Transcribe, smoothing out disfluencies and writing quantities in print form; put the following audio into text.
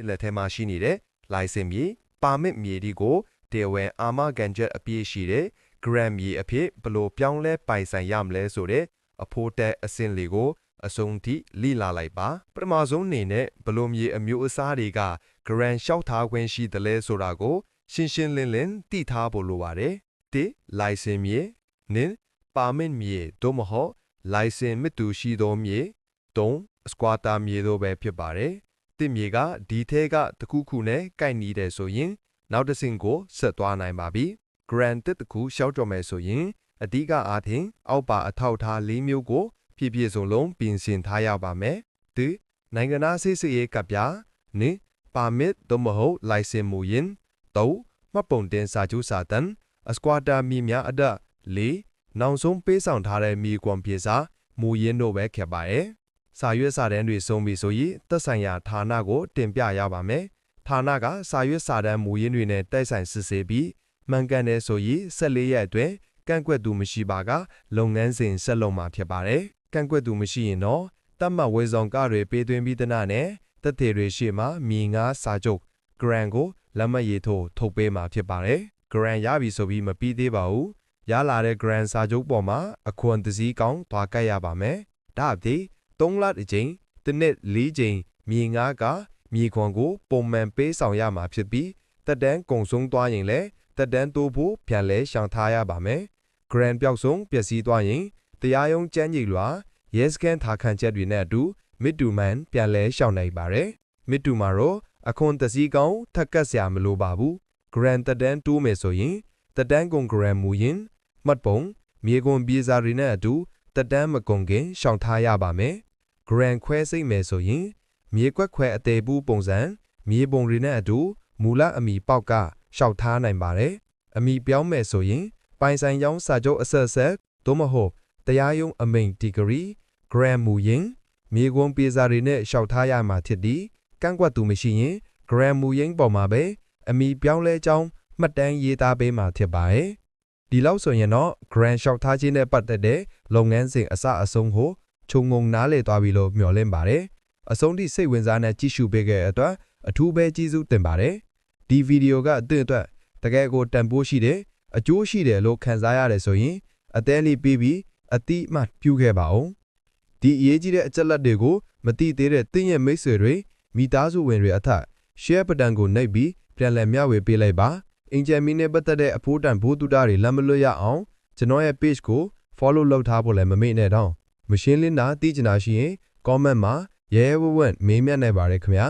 လက်ထဲမှာရှိနေတဲ့ license မြေ permit မြေဒီကိုတရားဝင်အာမခံချက်အပြည့်ရှိတဲ့ grant မြေအဖြစ်ဘယ်လိုပြောင်းလဲပိုင်ဆိုင်ရမလဲဆိုတဲ့အဖို့တက်အဆင့်လေးကိုအဆုံးထိလိလာလိုက်ပါပထမဆုံးအနေနဲ့ဘယ်လိုမြေအမျိုးအစားတွေက grant လျှောက်ထားခွင့်ရှိတယ်လဲဆိုတာကိုရှင်းရှင်းလင်းလင်းသိထားဖို့လိုပါတယ်၁ license မြေ၂ permit မြေသို့မဟုတ် license မတူရှိသောမြေ၃ squatter မြေတို့ပဲဖြစ်ပါတယ်တစ်မြေကဒီထဲကတစ်ခုခုနဲ့ကိုက်ညီတယ်ဆိုရင်နောက်တစ်ဆင့်ကိုဆက်သွားနိုင်ပါပြီ grant တစ်ခုရှောက်ကြော်မယ်ဆိုရင်အဓိကအားဖြင့်အောက်ပါအထောက်အထား၄မျိုးကိုပြည့်ပြည့်စုံလုံးပြင်ဆင်ထားရပါမယ်၁နိုင်ငံသားစစ်ဆေးရေးကပ်ပြ၂ permit သို့မဟုတ် license မူရင်း၃မှတ်ပုံတင်စာချုပ်စာတမ်း squatter မြေများအတက်၄နောက်ဆုံးပေးဆောင်ထားတဲ့မြေကွန်ပြေစာမူရင်းတို့ပဲခဲ့ပါတယ်စာရွက်စာတမ်းတွေစုံပြီဆိုရင်သက်ဆိုင်ရာဌာနကိုတင်ပြရပါမယ်ဌာနကစာရွက်စာတမ်းမူရင်းတွေနဲ့တိုက်ဆိုင်စစ်ဆေးပြီးမှန်ကန်တဲ့ဆိုရင်14ရက်အတွင်းကန့်ကွက်သူမရှိပါကလုပ်ငန်းစဉ်ဆက်လုပ်မှာဖြစ်ပါတယ်ကန့်ကွက်သူမရှိရင်တော့တတ်မှတ်ဝေဆောင်ကတွေပေးသွင်းပြီးတဲ့နောက်နဲ့တက်သေးတွေရှေ့မှာမြေငါးစာချုပ် grant ကိုလက်မှတ်ရေးထိုးထုတ်ပေးမှာဖြစ်ပါတယ် grant ရပြီဆိုပြီးမပြီးသေးပါဘူးရလာတဲ့ grant စာချုပ်ပေါ်မှာအခွန်တစည်းကောင်းသွားကတ်ရပါမယ်ဒါအပြင်3လတစ်ကြိမ်တစ်နှစ်4ကြိမ်မြေငါးကမြေခွန်ကိုပုံမှန်ပေးဆောင်ရမှာဖြစ်ပြီးတက်တန်းကုံဆုံးသွားရင်လည်းတက်တန်းတိုးဖို့ပြန်လဲရှောင်ထားရပါမယ် grant ပျောက်ဆုံးပျက်စီးသွားရင်တရားရုံးကြမ်းကြိလွာရဲစခန်းထားခံချက်တွေနဲ့အတူမစ်တူမန်ပြန်လဲရှောင်နိုင်ပါတယ်မစ်တူမှာတော့အခွန်တစည်းကောင်းထပ်ကတ်စရာမလိုပါဘူး grant တက်တန်းတိုးမယ်ဆိုရင်တက်တန်းကုန် grant မူရင်မှတ်ပုံမြေကွန်ပြေစာတွေနဲ့အတူတက်တန်းမကုန်ခင်ရှောင်ထားရပါမယ် grant ခွဲစိတ်မယ်ဆိုရင်မြေကွက်ခွဲအသေးဘူးပုံစံမြေပုံတွေနဲ့အတူမူလအမီပေါက်ကရှောက်ထားနိုင်ပါတယ်အမီပြောင်းမယ်ဆိုရင်ပိုင်ဆိုင်ရောင်းစာချုပ်အဆက်ဆက်သို့မဟုတ်တရားရုံးအမိန့်ဒီဂရီ grant မူရင်မြေကွန်ပြေစာတွေနဲ့ရှောက်ထားရမှာဖြစ်ပြီးကန့်ကွက်သူမရှိရင် grant မူရင်းပေါ်မှာပဲအမီပြောင်းလဲကြောင်းမှတ်တမ်းရေးသားပေးမှာဖြစ်ပါတယ်ဒီလောက်ဆိုရင်တော့ grant လျှောက်ထားခြင်းနဲ့ပတ်သက်တဲ့လုပ်ငန်းစဉ်အစအဆုံးကိုခြုံငုံနားလည်သွားပြီလို့မျှော်လင့်ပါတယ်အဆုံးထိစိတ်ဝင်စားနဲ့ကြည့်ရှုပေးခဲ့တဲ့အတွက်အထူးပဲကျေးဇူးတင်ပါတယ်ဒီဗီဒီယိုကအသင့်အတွက်တကယ်ကိုတန်ဖိုးရှိတဲ့အကျိုးရှိတယ်လို့ခံစားရတယ်ဆိုရင်အသေးလေးပြီးပြီးအတိအမှပြုခဲ့ပါအောင်ဒီအရေးကြီးတဲ့အချက်လက်တွေကိုမသိသေးတဲ့တင်းရဲ့မိတ်ဆွေတွေမိသားစုဝင်တွေအထက် share ဘတန်ကိုနှိပ်ပြီးပြန်လည်မျှဝေပေးလိုက်ပါအင်ဂျင်မီနဲ့ပတ်သက်တဲ့အဖို့တန်ဘိုးတူတာတွေလက်မလွတ်ရအောင်ကျွန်တော်ရဲ့ page ကို follow လုပ်ထားဖို့လည်းမမေ့နဲ့တော့မရှင်းလင်းတာသိချင်တာရှိရင် comment မှာရဲရဲဝံ့ဝံ့မေးမြန်းနိုင်ပါတယ်ခင်ဗျာ